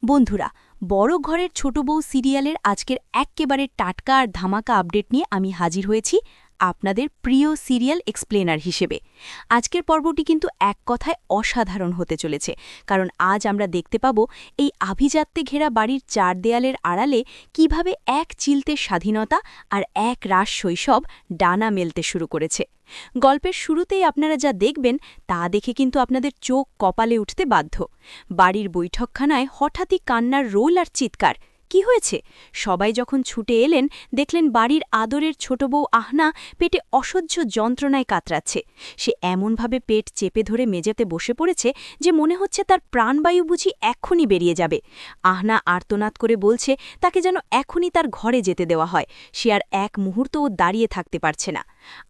বন্ধুরা, বড় ঘরের ছোট বউ সিরিয়ালের আজকের এক্কেবারে টাটকা আর ধামাকা আপডেট নিয়ে আমি হাজির হয়েছি আপনাদের প্রিয় সিরিয়াল এক্সপ্লেনার হিসেবে। আজকের পর্বটি কিন্তু এক কথায় অসাধারণ হতে চলেছে, কারণ আজ আমরা দেখতে পাব এই আভিজাত্যে ঘেরা বাড়ির চার দেয়ালের আড়ালে কিভাবে এক চিলতে স্বাধীনতা আর এক রাস শৈশব ডানা মেলতে শুরু করেছে। গল্পের শুরুতেই আপনারা যা দেখবেন তা দেখে কিন্তু আপনাদের চোখ কপালে উঠতে বাধ্য। বাড়ির বৈঠকখানায় হঠাৎই কান্নার রোল আর চিৎকার। কি হয়েছে? সবাই যখন ছুটে এলেন, দেখলেন বাড়ির আদরের ছোট বউ আহনা পেটে অসহ্য যন্ত্রণায় কাতরাচ্ছে। সে এমনভাবে পেট চেপে ধরে মেঝেতে বসে পড়েছে যে মনে হচ্ছে তার প্রাণবায়ু বুঝি এক্ষুনি বেরিয়ে যাবে। আহনা আর্তনাদ করে বলছে তাকে যেন এখনই তার ঘরে যেতে দেওয়া হয়। সে আর এক মুহূর্তও দাঁড়িয়ে থাকতে পারছে না।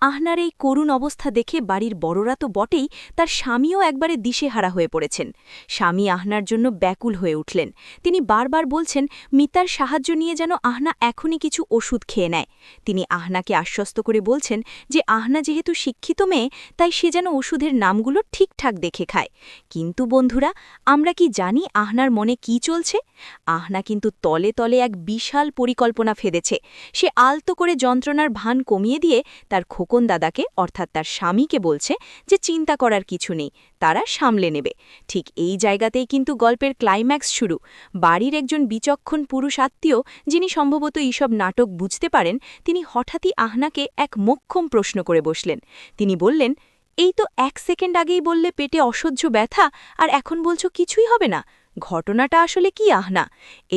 আহনার এই করুণ অবস্থা দেখে বাড়ির বড়রা তো বটেই, তার স্বামীও একবারে দিশেহারা হয়ে পড়েছেন। স্বামী আহনার জন্য ব্যাকুল হয়ে উঠলেন। তিনি বারবার বলছেন মিতার সাহায্য নিয়ে যেন আহনা এখনই কিছু ওষুধ খেয়ে নেয়। তিনি আহনাকে আশ্বস্ত করে বলছেন যে আহনা যেহেতু শিক্ষিত মেয়ে, তাই সে যেন ওষুধের নামগুলো ঠিকঠাক দেখে খায়। কিন্তু বন্ধুরা, আমরা কি জানি আহনার মনে কি চলছে? আহনা কিন্তু তলে তলে এক বিশাল পরিকল্পনা ফেঁদেছে। সে আলতো করে যন্ত্রণার ভান কমিয়ে দিয়ে তার খোকন দাদাকে অর্থাৎ তার স্বামীকে বলছে যে চিন্তা করার কিছু নেই, তারা সামলে নেবে। ঠিক এই জায়গাতেই কিন্তু গল্পের ক্লাইম্যাক্স শুরু। বাড়ির একজন বিচক্ষণ পুরুষ আত্মীয়, যিনি সম্ভবত এইসব নাটক বুঝতে পারেন, তিনি হঠাৎই আহনাকে এক মোক্ষম প্রশ্ন করে বসলেন। তিনি বললেন, এই তো 1 সেকেন্ড আগেই বললে পেটে অসহ্য ব্যথা, আর এখন বলছো কিছুই হবে না। ঘটনাটা আসলে কি আহনা?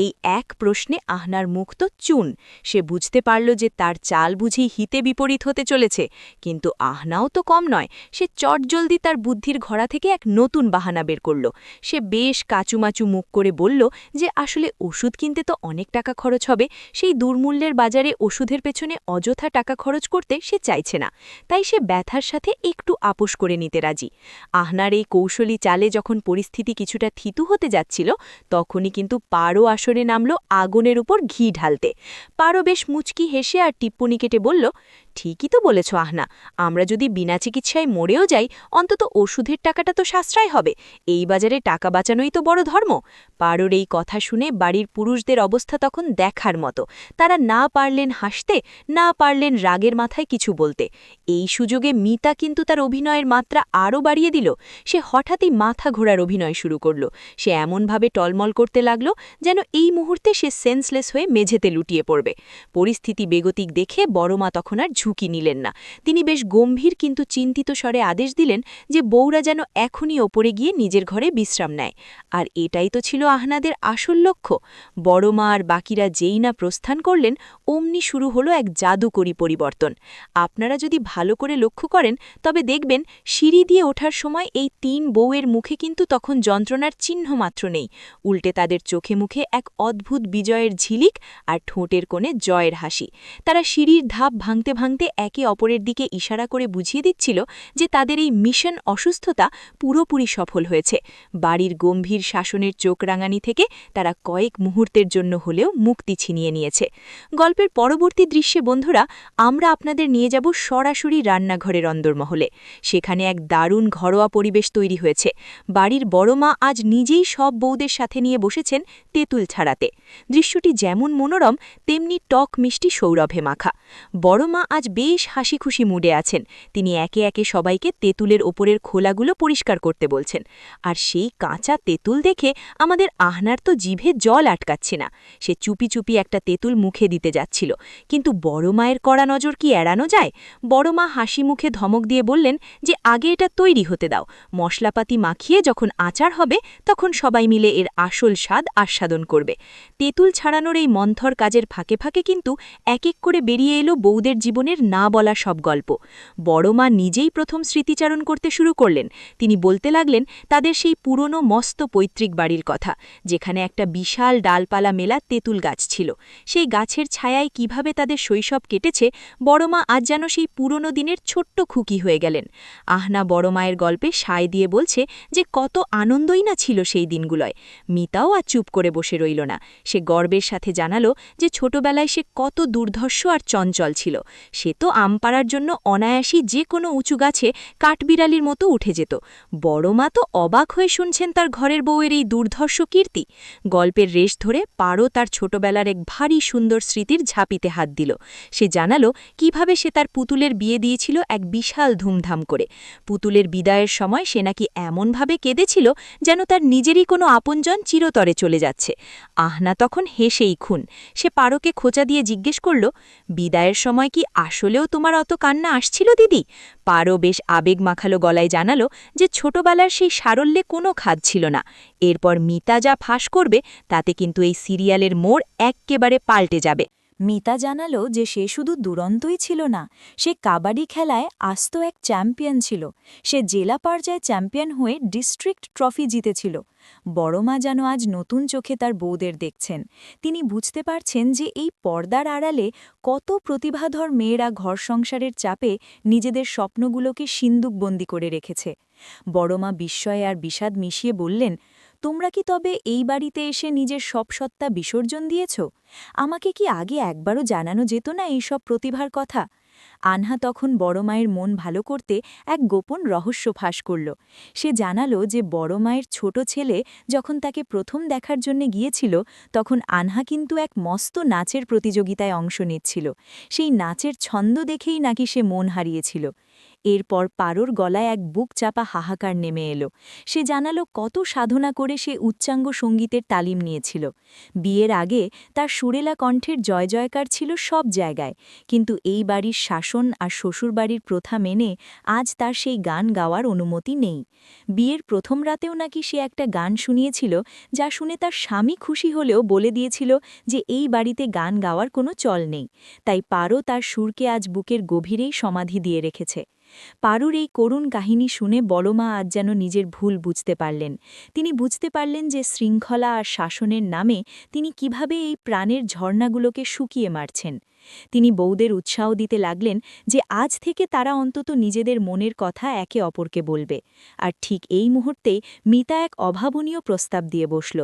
এই এক প্রশ্নে আহনার মুখ তো চুন। সে বুঝতে পারল যে তার চাল বুঝি হিতে বিপরীত হতে চলেছে। কিন্তু আহনাও তো কম নয়। সে চটজলদি তার বুদ্ধির ঘোড়া থেকে এক নতুন বাহানা বের করল। সে বেশ কাচুমাচু মুখ করে বলল যে আসলে ওষুধ কিনতে তো অনেক টাকা খরচ হবে, সেই দুর্মূল্যের বাজারে ওষুধের পেছনে অযথা টাকা খরচ করতে সে চাইছে না। তাই সে ব্যথার সাথে একটু আপোষ করে নিতে রাজি। আহনার এই কৌশলী চালে যখন পরিস্থিতি কিছুটা থিতু হতে যাচ্ছিল, তখনই কিন্তু পারো আসরে নামল আগুনের উপর ঘি ঢালতে। পারো বেশ মুচকি হেসে আর টিপ্পনি কেটে বলল, ঠিকই তো বলেছ আহনা, আমরা যদি বিনা চিকিৎসায় মরেও যাই, অন্তত ওষুধের টাকাটা তো সাশ্রয় হবে। এই বাজারে টাকা বাঁচানোই তো বড় ধর্ম। পারোর এই কথা শুনে বাড়ির পুরুষদের অবস্থা তখন দেখার মতো। তারা না পারলেন হাসতে, না পারলেন রাগের মাথায় কিছু বলতে। এই সুযোগে মিতা কিন্তু তার অভিনয়ের মাত্রা আরও বাড়িয়ে দিল। সে হঠাৎই মাথা ঘোরার অভিনয় শুরু করল। সে এমনভাবে টলমল করতে লাগল যেন এই মুহূর্তে সে সেন্সলেস হয়ে মেঝেতে লুটিয়ে পড়বে। পরিস্থিতি বেগতিক দেখে বড়মা তখন আর ঝুঁকি নিলেন না। তিনি বেশ গম্ভীর কিন্তু চিন্তিত স্বরে আদেশ দিলেন যে বউরা যেন এখনই ওপরে গিয়ে নিজের ঘরে বিশ্রাম নেয়। আর এটাই তো ছিল আহনাদের আসল লক্ষ্য। বড়মা আর বাকিরা যেই না প্রস্থান করলেন, অমনি শুরু হলো এক জাদুকরী পরিবর্তন। আপনারা যদি ভালো করে লক্ষ্য করেন, তবে দেখবেন সিঁড়ি দিয়ে ওঠার সময় এই 3 বউয়ের মুখে কিন্তু তখন যন্ত্রণার চিহ্ন মাত্র নেই। উল্টে তাদের চোখে মুখে এক অদ্ভুত বিজয়ের ঝিলিক আর ঠোঁটের কোণে জয়ের হাসি। তারা সিঁড়ির ধাপ ভাঙতে ভাঙতে একে অপরের দিকে ইশারা করে বুঝিয়ে দিচ্ছিল যে তাদের এই মিশন অসুস্থতা পুরোপুরি সফল হয়েছে। বাড়ির গম্ভীর শাসনের চোখ রাঙানি থেকে তারা কয়েক মুহূর্তের জন্য হলেও মুক্তি ছিনিয়ে নিয়েছে। গল্পের পরবর্তী দৃশ্যে বন্ধুরা, আমরা আপনাদের নিয়ে যাব সরাসরি রান্নাঘরের অন্দরমহলে। সেখানে এক দারুণ ঘরোয়া পরিবেশ তৈরি হয়েছে। বাড়ির বড়মা আজ নিজেই সব বউদের সাথে নিয়ে বসেছেন তেঁতুল ছাড়াতে। দৃশ্যটি যেমন মনোরম, তেমনি টক মিষ্টি সৌরভে মাখা। বড়মা আজ বেশ হাসি খুশি মুডে আছেন। তিনি একে একে সবাইকে তেঁতুলের ওপরের খোলাগুলো পরিষ্কার করতে বলছেন। আর সেই কাঁচা তেঁতুল দেখে আমাদের আহনার তো জিভে জল আটকাচ্ছে না। সে চুপি চুপি একটা তেঁতুল মুখে দিতে যাচ্ছিল, কিন্তু বড়মায়ের কড়া নজর কি এড়ানো যায়? বড়মা হাসি মুখে ধমক দিয়ে বললেন যে আগে এটা তৈরি হতে দাও। মশলাপাতি মাখিয়ে যখন আচার হবে, তখন সবাই মিলে এর আসল স্বাদ আস্বাদন করবে। তেঁতুল ছাড়ানোর এই মন্থর কাজের ফাঁকে ফাঁকে কিন্তু এক এক করে বেরিয়ে এলো বউদের জীবনের না বলা সব গল্প। বড়মা নিজেই প্রথম স্মৃতিচারণ করতে শুরু করলেন। তিনি বলতে লাগলেন তাদের সেই পুরনো মস্ত পৈতৃক বাড়ির কথা, যেখানে একটা বিশাল ডালপালা মেলা তেঁতুল গাছ ছিল। সেই গাছের ছায়ায় কিভাবে তাদের শৈশব কেটেছে, বড়মা আজ যেন সেই পুরনো দিনের ছোট্ট খুকি হয়ে গেলেন। আহনা বড়মায়ের গল্পে সায় দিয়ে বলছে যে কত আনন্দই না ছিল সেই দিনগুলোয়। মিতাও আর চুপ করে বসে রইল না। সে গর্বের সাথে জানালো যে ছোটবেলায় সে কত দুর্ধর্ষ আর চঞ্চল ছিল। সে তো আম পাড়ার জন্য অনায়াসই যে কোনো উঁচু গাছে কাঠবিড়ালির মতো উঠে যেত। বড় মা তো অবাক হয়ে শুনছেন তার ঘরের বউয়ের এই দুর্ধর্ষ কীর্তি। গল্পের রেশ ধরে পারো তার ছোটবেলার এক ভারী সুন্দর স্মৃতির ঝাঁপিতে হাত দিল। সে জানালো কিভাবে সে তার পুতুলের বিয়ে দিয়েছিল এক বিশাল ধুমধাম করে। পুতুলের বিদায়ের সময় সে নাকি এমনভাবে কেঁদেছিল যেন তার নিজেরই কোনো আপনজন চিরতরে চলে যাচ্ছে। আহনা তখন হেসেই খুন। সে পারোকে খোঁচা দিয়ে জিজ্ঞেস করল, বিদায়ের সময় কি আসলেও তোমার অত কান্না আসছিল দিদি? পারো বেশ আবেগ মাখালো গলায় জানালো যে ছোটবেলার সেই সারল্যে কোনো খাদ ছিল না। এরপর মিতা যা ফাঁস করবে তাতে কিন্তু এই সিরিয়ালের মোড় এক্কেবারে পাল্টে যাবে। মিতা জানালো যে সে শুধু দুরন্তই ছিল না, সে কাবাডি খেলায় আস্ত এক চ্যাম্পিয়ন ছিল। সে জেলা পর্যায়ে চ্যাম্পিয়ন হয়ে ডিস্ট্রিক্ট ট্রফি জিতেছিল। বড়মা যেন আজ নতুন চোখে তার বউদের দেখছেন। তিনি বুঝতে পারছেন যে এই পর্দার আড়ালে কত প্রতিভাধর মেয়েরা ঘর সংসারের চাপে নিজেদের স্বপ্নগুলোকে সিন্দুকবন্দি করে রেখেছে। বড়মা বিস্ময় আর বিষাদ মিশিয়ে বললেন, তোমরা কি তবে এই বাড়িতে এসে নিজের সব সত্তা বিসর্জন দিয়েছ? আমাকে কি আগে একবারও জানানো যেত না এই সব প্রতিভার কথা? আনহা তখন বড় মায়ের মন ভালো করতে এক গোপন রহস্য ফাঁস করল। সে জানালো যে বড় মায়ের ছোট ছেলে যখন তাকে প্রথম দেখার জন্য গিয়েছিল, তখন আনহা কিন্তু এক মস্ত নাচের প্রতিযোগিতায় অংশ নিচ্ছিল। সেই নাচের ছন্দ দেখেই নাকি সে মন হারিয়েছিল। এরপর পারোর গলায় এক বুক চাপা হাহাকার নেমে এলো। সে জানালো কত সাধনা করে সে উচ্চাঙ্গ সঙ্গীতের তালিম নিয়েছিল। বিয়ের আগে তার সুরেলা কণ্ঠের জয় জয়কার ছিল সব জায়গায়, কিন্তু এই বাড়ির শাসন আর শ্বশুরবাড়ির প্রথা মেনে আজ তার সেই গান গাওয়ার অনুমতি নেই। বিয়ের প্রথম রাতেও নাকি সে একটা গান শুনিয়েছিল, যা শুনে তার স্বামী খুশি হলেও বলে দিয়েছিল যে এই বাড়িতে গান গাওয়ার কোনো চল নেই। তাই পারো তার সুরকে আজ বুকের গভীরেই সমাধি দিয়ে রেখেছে। পারুর এই করুণ কাহিনী শুনে বড়মা আজ যেন নিজের ভুল বুঝতে পারলেন। তিনি বুঝতে পারলেন যে শৃঙ্খলা আর শাসনের নামে তিনি কিভাবে এই প্রাণের ঝর্ণাগুলোকে শুকিয়ে মারছেন। তিনি বউদের উৎসাহ দিতে লাগলেন যে আজ থেকে তারা অন্তত নিজেদের মনের কথা একে অপরকে বলবে। আর ঠিক এই মুহূর্তেই মিতা এক অভাবনীয় প্রস্তাব দিয়ে বসল।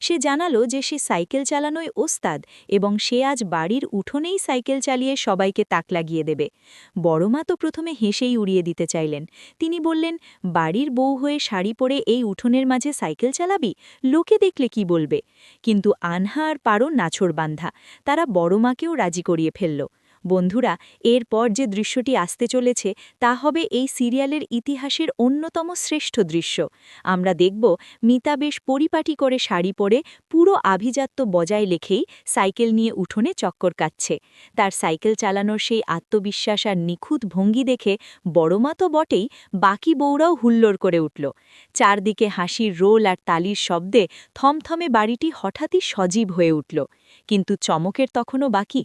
সে জানালো যে সে সাইকেল চালানোয় ওস্তাদ এবং সে আজ বাড়ির উঠোনেই সাইকেল চালিয়ে সবাইকে তাক লাগিয়ে দেবে। বড়মা তো প্রথমে হেসেই উড়িয়ে দিতে চাইলেন। তিনি বললেন, বাড়ির বউ হয়ে শাড়ি পরে এই উঠোনের মাঝে সাইকেল চালাবি? লোকে দেখলে কি বলবে? কিন্তু আনহা আর পারো নাছোড়বান্ধা, তারা বড়মাকেও রাজি করিয়ে ফেলল। বন্ধুরা, এরপর যে দৃশ্যটি আসতে চলেছে তা হবে এই সিরিয়ালের ইতিহাসের অন্যতম শ্রেষ্ঠ দৃশ্য। আমরা দেখব মিতা বেশ পরিপাটি করে শাড়ি পরে পুরো আভিজাত্য বজায় রেখেই সাইকেল নিয়ে উঠোনে চক্কর কাটছে। তার সাইকেল চালানোর সেই আত্মবিশ্বাস আর নিখুঁত ভঙ্গি দেখে বড়মা তো বটেই, বাকি বউরাও হুল্লোড় করে উঠল। চারদিকে হাসির রোল আর তালির শব্দে থমথমে বাড়িটি হঠাৎই সজীব হয়ে উঠল। কিন্তু চমকের তখনও বাকি।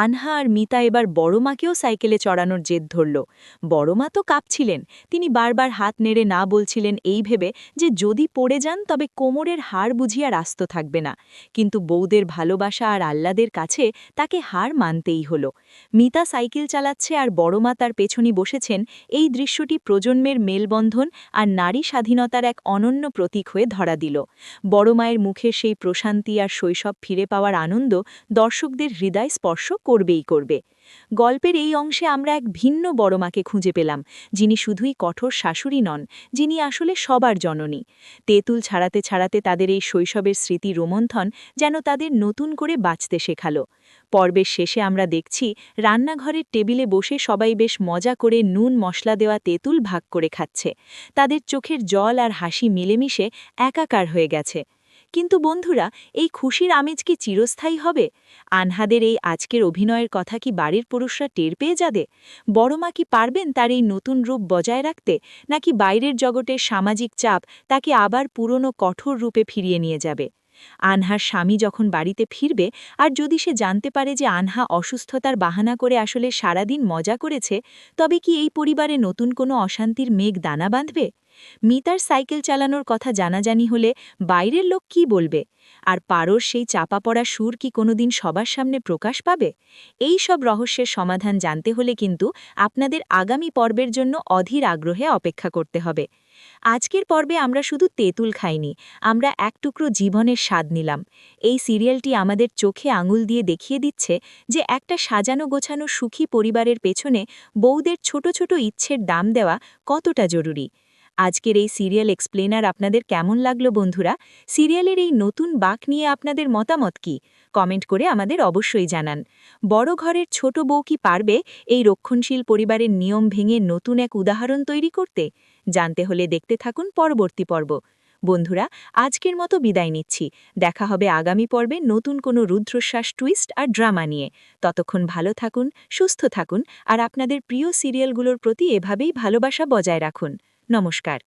আনহা আর মিতা এবার বড়মাকেও সাইকেলে চড়ানোর জেদ ধরল। বড়মা তো কাঁপছিলেন। তিনি বারবার হাত নেড়ে না বলছিলেন এই ভেবে যে যদি পড়ে যান তবে কোমরের হাড় বুঝি আর আস্ত থাকবে না। কিন্তু বউদের ভালোবাসা আর আহ্লাদের কাছে তাকে হার মানতেই হলো। মিতা সাইকেল চালাচ্ছে আর বড়মা তার পেছনে বসেছেন। এই দৃশ্যটি প্রজন্মের মেলবন্ধন আর নারী স্বাধীনতার এক অনন্য প্রতীক হয়ে ধরা দিল। বড়মায়ের মুখের সেই প্রশান্তি আর শৈশব ফিরে পাওয়ার আনন্দ দর্শকদের হৃদয় স্পর্শ করবেই করবে। গল্পের এই অংশে আমরা এক ভিন্ন বড়মাকে খুঁজে পেলাম, যিনি শুধুই কঠোর শাশুড়ি নন, যিনি আসলে সবার জননী। তেঁতুল ছাড়াতে ছাড়াতে তাদের এই শৈশবের স্মৃতি রোমন্থন যেন তাদের নতুন করে বাঁচতে শেখালো। পর্বের শেষে আমরা দেখছি রান্নাঘরের টেবিলে বসে সবাই বেশ মজা করে নুন মশলা দেওয়া তেঁতুল ভাগ করে খাচ্ছে। তাদের চোখের জল আর হাসি মিলেমিশে একাকার হয়ে গেছে। কিন্তু বন্ধুরা, এই খুশির আমেজ কি চিরস্থায়ী হবে? আনহাদের এই আজকের অভিনয়ের কথা কি বাড়ির পুরুষরা টের পেয়ে যাবে? বড়মা কি পারবেন তার এই নতুন রূপ বজায় রাখতে, নাকি বাইরের জগতের সামাজিক চাপ তাকে আবার পুরনো কঠোর রূপে ফিরিয়ে নিয়ে যাবে? আনহার স্বামী যখন বাড়িতে ফিরবে আর যদি সে জানতে পারে যে আনহা অসুস্থতার বাহানা করে আসলে সারাদিন মজা করেছে, তবে কি এই পরিবারে নতুন কোনো অশান্তির মেঘ দানা বাঁধবে? মিতার সাইকেল চালানোর কথা জানাজানি হলে বাইরের লোক কি বলবে? আর পারোর সেই চাপা পড়া সুর কি কোনোদিন সবার সামনে প্রকাশ পাবে? এই সব রহস্যের সমাধান জানতে হলে কিন্তু আপনাদের আগামী পর্বের জন্য অধীর আগ্রহে অপেক্ষা করতে হবে। আজকের পর্বে আমরা শুধু তেঁতুল খাইনি, আমরা এক টুকরো জীবনের স্বাদ নিলাম। এই সিরিয়ালটি আমাদের চোখে আঙুল দিয়ে দেখিয়ে দিচ্ছে যে একটা সাজানো গোছানো সুখী পরিবারের পেছনে বউদের ছোট ছোট ইচ্ছের দাম দেওয়া কতটা জরুরি। আজকের এই সিরিয়াল এক্সপ্লেনার আপনাদের কেমন লাগলো বন্ধুরা? সিরিয়ালের এই নতুন বাঁক নিয়ে আপনাদের মতামত কি? কমেন্ট করে আমাদের অবশ্যই জানান। বড় ঘরের ছোট বউ কি পারবে এই রক্ষণশীল পরিবারের নিয়ম ভেঙে নতুন এক উদাহরণ তৈরি করতে? জানতে হলে দেখতে থাকুন পরবর্তী পর্ব। বন্ধুরা, আজকের মতো বিদায় নিচ্ছি। দেখা হবে আগামী পর্বে নতুন কোনো রুদ্রশ্বাস টুইস্ট আর ড্রামা নিয়ে। ততক্ষণ ভালো থাকুন, সুস্থ থাকুন আর আপনাদের প্রিয় সিরিয়ালগুলোর প্রতি এভাবেই ভালোবাসা বজায় রাখুন। নমস্কার।